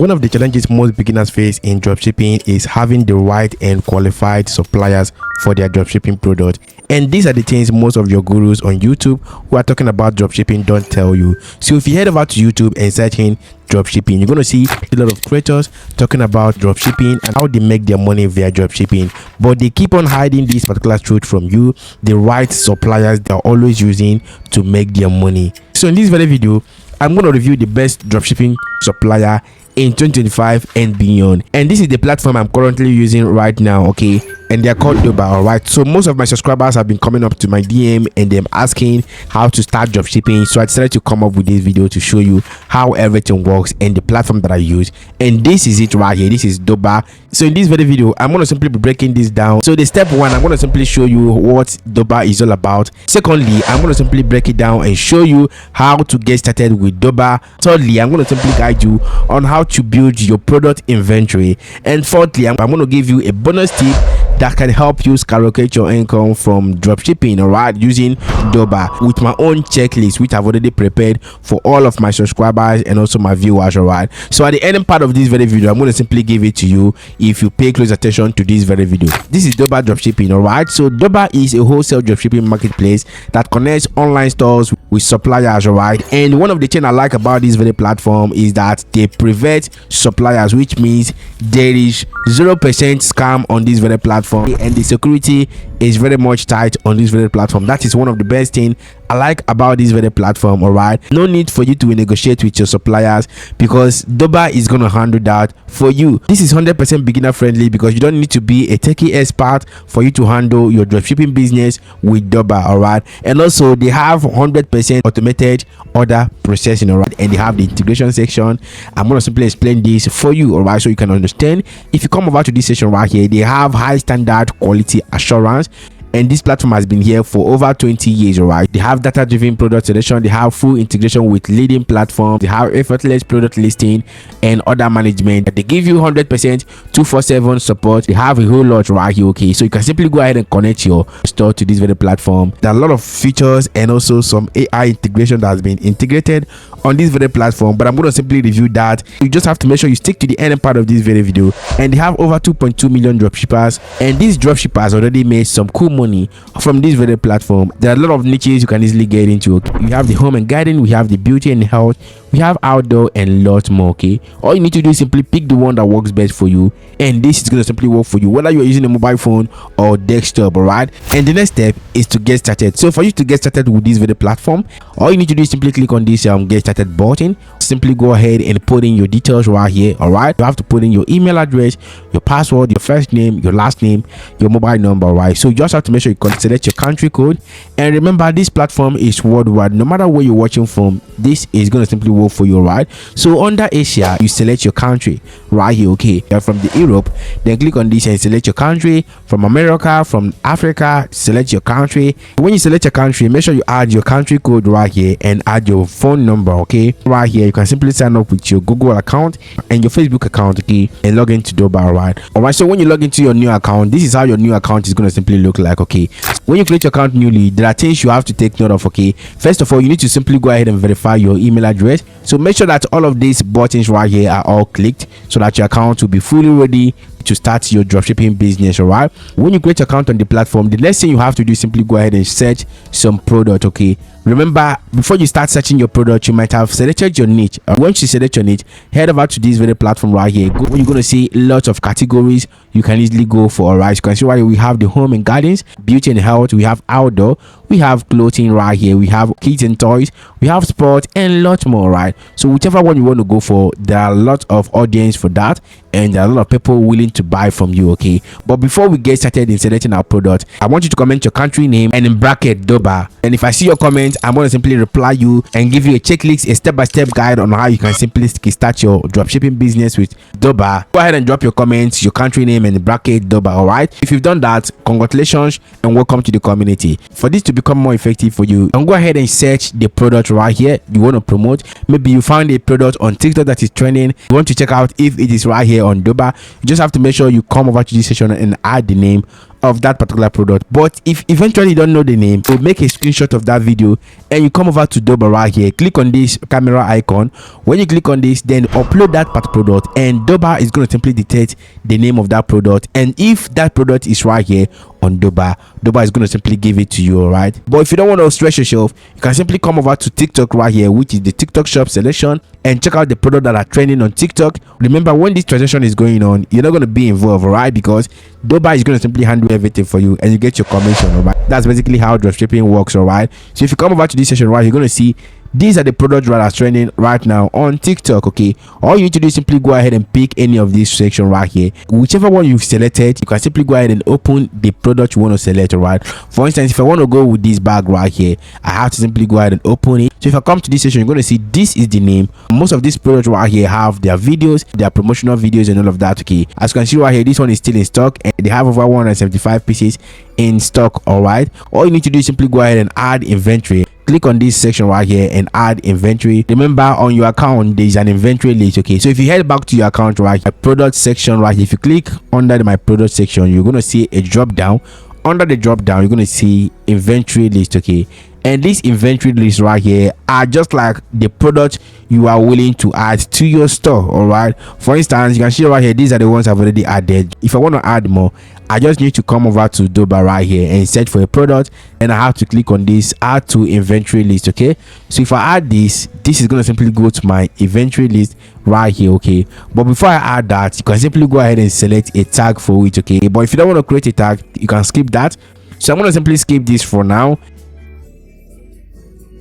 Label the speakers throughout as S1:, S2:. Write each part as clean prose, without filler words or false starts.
S1: One of the challenges most beginners face in dropshipping is having the right and qualified suppliers for their dropshipping product. And these are the things most of your gurus on YouTube who are talking about dropshipping don't tell you. So if you head over to YouTube and search in dropshipping, you're going to see a lot of creators talking about dropshipping and how they make their money via dropshipping. But they keep on hiding this particular truth from you, the right suppliers they're always using to make their money. So in this very video, I'm going to review the best dropshipping supplier in 2025 and beyond, and this is the platform I'm currently using right now, okay? And they're called Doba. All right, so most of my subscribers have been coming up to my DM and them asking how to start dropshipping, so I decided to come up with this video to show you how everything works and the platform that I use. And this is it right here. This is Doba. So in this very video, I'm going to simply be breaking this down. So the step one, I'm going to simply show you what Doba is all about. Secondly, I'm going to simply break it down and show you how to get started with Doba. Thirdly, I'm going to simply guide you on how to build your product inventory. And fourthly, I'm going to give you a bonus tip that can help you skyrocket your income from dropshipping, all right, using Doba with my own checklist, which I've already prepared for all of my subscribers and also my viewers, all right? So at the ending part of this very video, I'm going to simply give it to you if you pay close attention to this very video. This is Doba Dropshipping, all right? So Doba is a wholesale dropshipping marketplace that connects online stores with suppliers, all right? And one of the things I like about this very platform is that they prevent suppliers, which means there is 0% scam on this very platform, and the security is very much tight on this very platform. That is one of the best things I like about this very platform, all right? No need for you to negotiate with your suppliers because Doba is going to handle that for you. This is 100% beginner friendly because you don't need to be a techie expert for you to handle your dropshipping business with Doba, all right? And also they have 100% automated order processing, all right? And they have the integration section. I'm going to simply explain this for you, all right, so you can understand. If you come over to this section right here, they have high standard quality assurance, and this platform has been here for over 20 years, all right? They have data-driven product selection, they have full integration with leading platforms, they have effortless product listing and order management. They give you 100% 247 support. They have a whole lot right here, okay? So you can simply go ahead and connect your store to this very platform. There are a lot of features and also some AI integration that has been integrated on this very platform, but I'm going to simply review that. You just have to make sure you stick to the end part of this very video. And they have over 2.2 million dropshippers, and these dropshippers already made some cool money from this very platform. There are a lot of niches you can easily get into, okay? We have the home and garden, we have the beauty and health, we have outdoor, and lots more, okay? All you need to do is simply pick the one that works best for you, and this is going to simply work for you whether you're using a mobile phone or desktop, all right? And the next step is to get started. So for you to get started with this very platform, all you need to do is simply click on this get started button. Simply go ahead and put in your details right here, all right? You have to put in your email address, your password, your first name, your last name, your mobile number, right? So you just have to make sure you can select your country code. And remember, this platform is worldwide. No matter where you're watching from, this is going to simply work for you, right? So under Asia, you select your country right here, okay? You're from the Europe, then click on this and select your country. From America, from Africa, select your country. When you select your country, make sure you add your country code right here and add your phone number, okay? Right here, you can simply sign up with your Google account and your Facebook account, okay, and log into Doba, right? All right, so when you log into your new account, this is how your new account is going to simply look like, okay? When you create your account newly, there are things you have to take note of, okay? First of all, you need to simply go ahead and verify your email address. So make sure that all of these buttons right here are all clicked so that your account will be fully ready to start your dropshipping business, all right? When you create your account on the platform, the next thing you have to do is simply go ahead and search some product, okay? Remember, before you start searching your product, you might have selected your niche. Once you select your niche, head over to this very platform right here. You're going to see lots of categories you can easily go for, all right? You can see right here we have the home and gardens, beauty and health, we have outdoor, we have clothing right here, we have kids and toys, we have sport, and lots more, right? So whichever one you want to go for, there are a lot of audience for that, and there are a lot of people willing to buy from you, okay? But before we get started in selecting our product, I want you to comment your country name and in bracket Doba. And if I see your comment, I'm going to simply reply you and give you a checklist, a step-by-step guide on how you can simply start your dropshipping business with Doba. Go ahead and drop your comments, your country name, and bracket Doba, all right? If you've done that, congratulations and welcome to the community. For this to become more effective for you, and go ahead and search the product right here you want to promote. Maybe you found a product on TikTok that is trending, you want to check out if it is right here on Doba. You just have to make sure you come over to this section and add the name of that particular product. But if eventually you don't know the name, so make a screenshot of that video and you come over to Doba right here, click on this camera icon. When you click on this, then upload that particular product, and Doba is going to simply detect the name of that product. And if that product is right here on Doba is going to simply give it to you. All right, but if you don't want to stress yourself, you can simply come over to TikTok right here, which is the TikTok shop selection, and check out the product that are trending on TikTok. Remember, when this transaction is going on, you're not going to be involved, all right, because Doba is going to simply handle everything for you and you get your commission. All right, that's basically how dropshipping works. All right, so if you come over to this section right, you're going to see these are the products that are trending right now on TikTok. Okay, all you need to do is simply go ahead and pick any of these section right here. Whichever one you've selected, you can simply go ahead and open the product you want to select. All right, for instance, if I want to go with this bag right here, I have to simply go ahead and open it. So if I come to this section, you're going to see this is the name. Most of these products right here have their videos, their promotional videos and all of that. Okay, as you can see right here, this one is still in stock and they have over 175 pieces in stock. All right, all you need to do is simply go ahead and add inventory. Click on this section right here and add inventory. Remember, on your account there is an inventory list. Okay, so if you head back to your account right, my product section right here, if you click under my product section, you're going to see a drop down. Under the drop down, you're going to see inventory list. Okay, and this inventory list right here are just like the product you are willing to add to your store. All right, for instance, you can see right here, these are the ones I've already added. If I want to add more, I just need to come over to Doba right here and search for a product, and I have to click on this add to inventory list. Okay, so if I add this is going to simply go to my inventory list right here. Okay, but before I add that, you can simply go ahead and select a tag for it. Okay, but if you don't want to create a tag, you can skip that. So I'm going to simply skip this for now.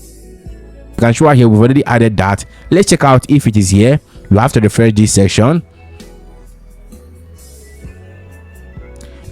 S1: You can show right here we've already added that. Let's check out if it is here. You have to refresh this section.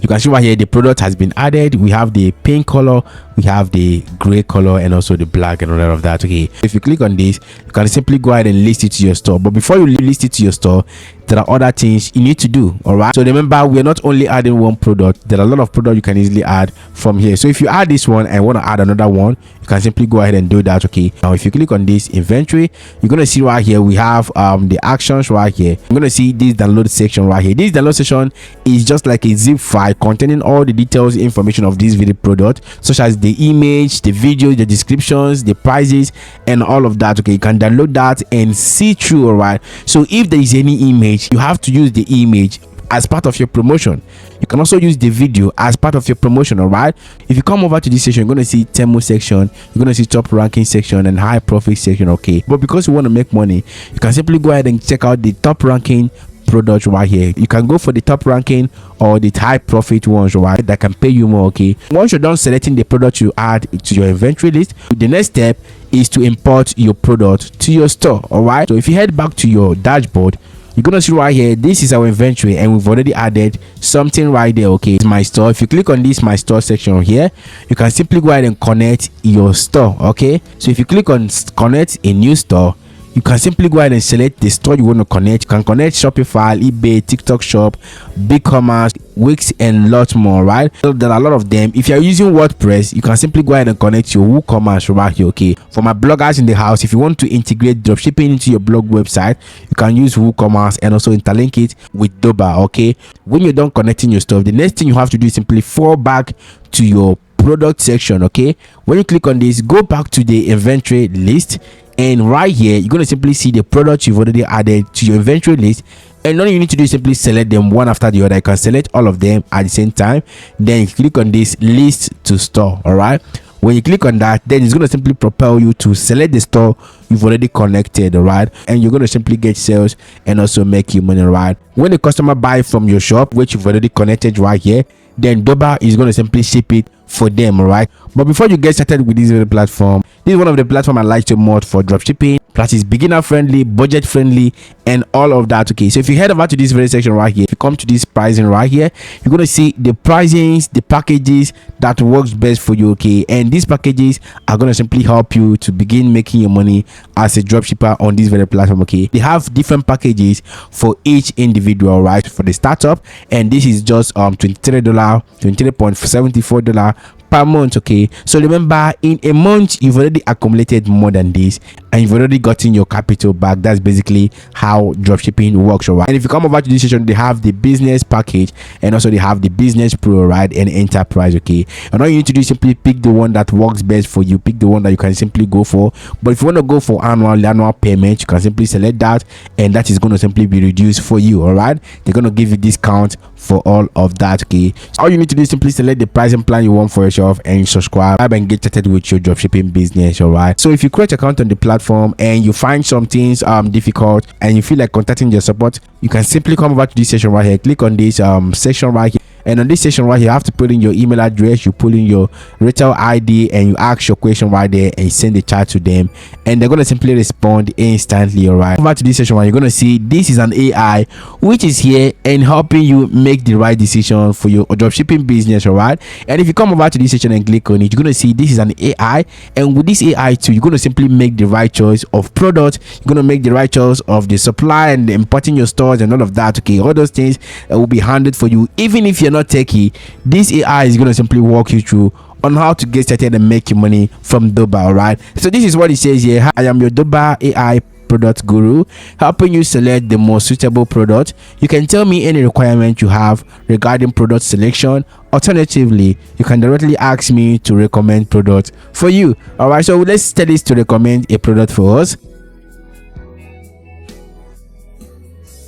S1: You can see right here the product has been added. We have the pink color, we have the gray color, and also the black and all of that. Okay, if you click on this, you can simply go ahead and list it to your store. But before you list it to your store, there are other things you need to do. All right, so remember, we are not only adding one product, there are a lot of products you can easily add from here. So if you add this one and want to add another one, you can simply go ahead and do that. Okay, now if you click on this inventory, you're going to see right here we have the actions right here. I'm going to see this download section right here. This download section is just like a zip file containing all the details, information of this video product, such as the image, the video, the descriptions, the prices, and all of that. Okay, you can download that and see through. All right, so if there is any image, you have to use the image as part of your promotion. You can also use the video as part of your promotion. All right, if you come over to this section, you're going to see Temu section, you're going to see top ranking section and high profit section. Okay, but because you want to make money, you can simply go ahead and check out the top ranking product right here. You can go for the top ranking or the high profit ones, right, that can pay you more. Okay, once you're done selecting the product you add to your inventory list, the next step is to import your product to your store. All right, so if you head back to your dashboard, you're gonna see right here, this is our inventory and we've already added something right there. Okay, it's my store. If you click on this my store section here, you can simply go ahead and connect your store. Okay, so if you click on connect a new store, you can simply go ahead and select the store you want to connect. You can connect Shopify, eBay, TikTok Shop, BigCommerce, Wix, and lots more. Right, so there are a lot of them. If you're using WordPress, you can simply go ahead and connect your WooCommerce right here. Okay, for my bloggers in the house, if you want to integrate dropshipping into your blog website, you can use WooCommerce and also interlink it with Doba. Okay, when you're done connecting your stuff, the next thing you have to do is simply fall back to your product section. Okay, when you click on this, go back to the inventory list, and right here you're going to simply see the products you've already added to your inventory list, and all you need to do is simply select them one after the other. You can select all of them at the same time, then you click on this list to store. All right, when you click on that, then it's going to simply propel you to select the store you've already connected. All right, and you're going to simply get sales and also make you money. Right, when the customer buy from your shop which you've already connected right here, then Doba is going to simply ship it for them. All right, but before you get started with this very platform, this is one of the platforms I like to mod for dropshipping. Plus it's beginner friendly, budget friendly, and all of that. Okay, so if you head over to this very section right here, if you come to this pricing right here, you're going to see the pricings, the packages that works best for you. Okay, and these packages are going to simply help you to begin making your money as a dropshipper on this very platform. Okay, they have different packages for each individual. Right, for the startup, and this is just $23, $23.74 per month. Okay, so remember, in a month you've already accumulated more than this, and you've already gotten your capital back. That's basically how dropshipping works, right? And if you come over to this section, they have the business package and also they have the business pro, right, and enterprise. Okay, and all you need to do is simply pick the one that works best for you. Pick the one that you can simply go for. But if you want to go for annual payment, you can simply select that, and that is going to simply be reduced for you. All right, they're going to give you discount for all of that. Okay, so all you need to do is simply select the pricing plan you want for yourself and subscribe and get started with your dropshipping business. All right, so if you create an account on the platform and you find some things difficult and you feel like contacting your support, you can simply come over to this section right here, click on this section right here, and on this section right here you have to put in your email address, you put in your retail ID, and you ask your question right there and you send the chat to them, and they're going to simply respond instantly. All right, over to this section right, you're going to see this is an AI which is here and helping you make the right decision for your dropshipping business. All right, and if you come over to this section and click on it, you're going to see this is an AI, and with this AI too, you're going to simply make the right choice of product, you're going to make the right choice of the supply and importing your stores and all of that. Okay, all those things will be handled for you. Even if you're not techie, this AI is going to simply walk you through on how to get started and make your money from Doba. All right, so this is what it says here. Hi, I am your Doba AI product guru, helping you select the most suitable product. You can tell me any requirement you have regarding product selection. Alternatively, you can directly ask me to recommend product for you. All right, so let's tell this to recommend a product for us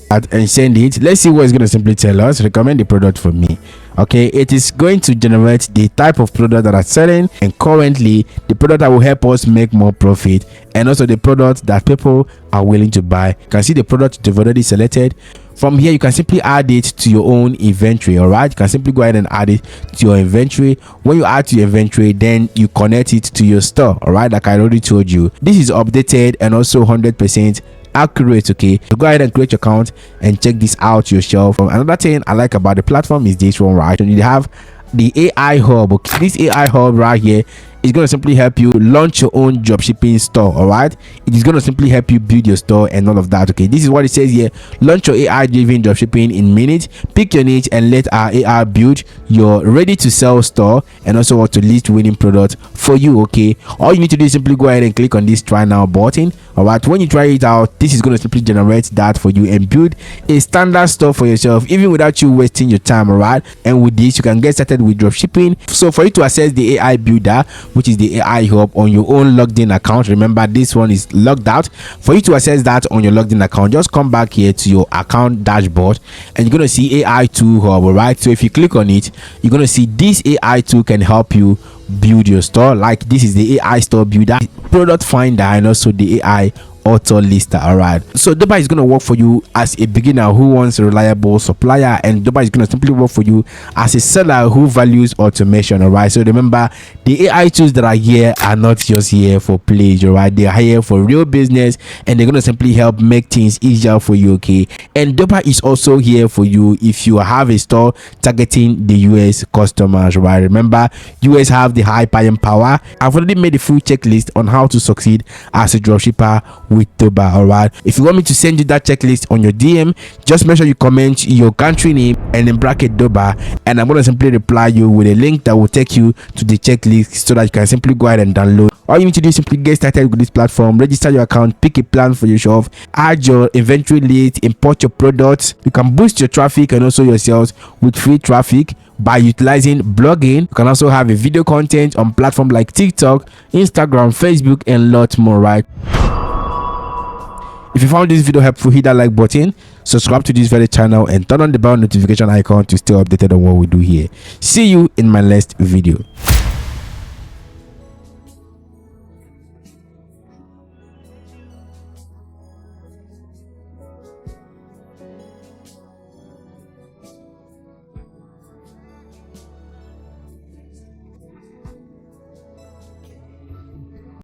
S1: and send it. Let's see what it's going to simply tell us. Recommend the product for me. Okay, it is going to generate the type of product that I'm selling, and currently the product that will help us make more profit, and also the product that people are willing to buy. You can see the product you've already selected. From here you can simply add it to your own inventory. All right, you can simply go ahead and add it to your inventory. When you add to your inventory, then you connect it to your store. All right, like I already told you, this is updated and also 100% accurate. Okay, so go ahead and create your account and check this out yourself. Another thing I like about the platform is this one right, and you have the AI hub. Okay, this AI hub right here is going to simply help you launch your own dropshipping store. All right, it is going to simply help you build your store and all of that. Okay, this is what it says here: launch your AI driven dropshipping in minutes. Pick your niche and let our AI build your ready to sell store and also what to list winning product for you. Okay, all you need to do is simply go ahead and click on this try now button. All right, when you try it out, this is going to simply generate that for you and build a standard store for yourself, even without you wasting your time. All right, and with this you can get started with dropshipping. So for you to access the AI builder, which is the AI hub, on your own logged in account, remember this one is logged out. For you to access that on your logged in account, just come back here to your account dashboard and you're going to see AI tool hub. All right, so if you click on it, you're going to see this AI tool can help you build your store. Like this is the AI store builder, product finder, and also the AI auto lister. All right, so Doba is going to work for you as a beginner who wants a reliable supplier, and Doba is going to simply work for you as a seller who values automation. All right, so remember the AI tools that are here are not just here for play. All right, they are here for real business, and they're going to simply help make things easier for you. Okay, and Doba is also here for you if you have a store targeting the US customers. Right, remember US have the high buying power. I've already made a full checklist on how to succeed as a dropshipper with Doba. All right, if you want me to send you that checklist on your DM, just make sure you comment your country name and then bracket Doba, and I'm going to simply reply you with a link that will take you to the checklist so that you can simply go ahead and download. All you need to do is simply get started with this platform, register your account, pick a plan for yourself, add your inventory list, import your products. You can boost your traffic and also your sales with free traffic by utilizing blogging. You can also have a video content on platforms like TikTok, Instagram, Facebook, and lots more. Right, if you found this video helpful, hit that like button, subscribe to this very channel, and turn on the bell notification icon to stay updated on what we do here. See you in my next video.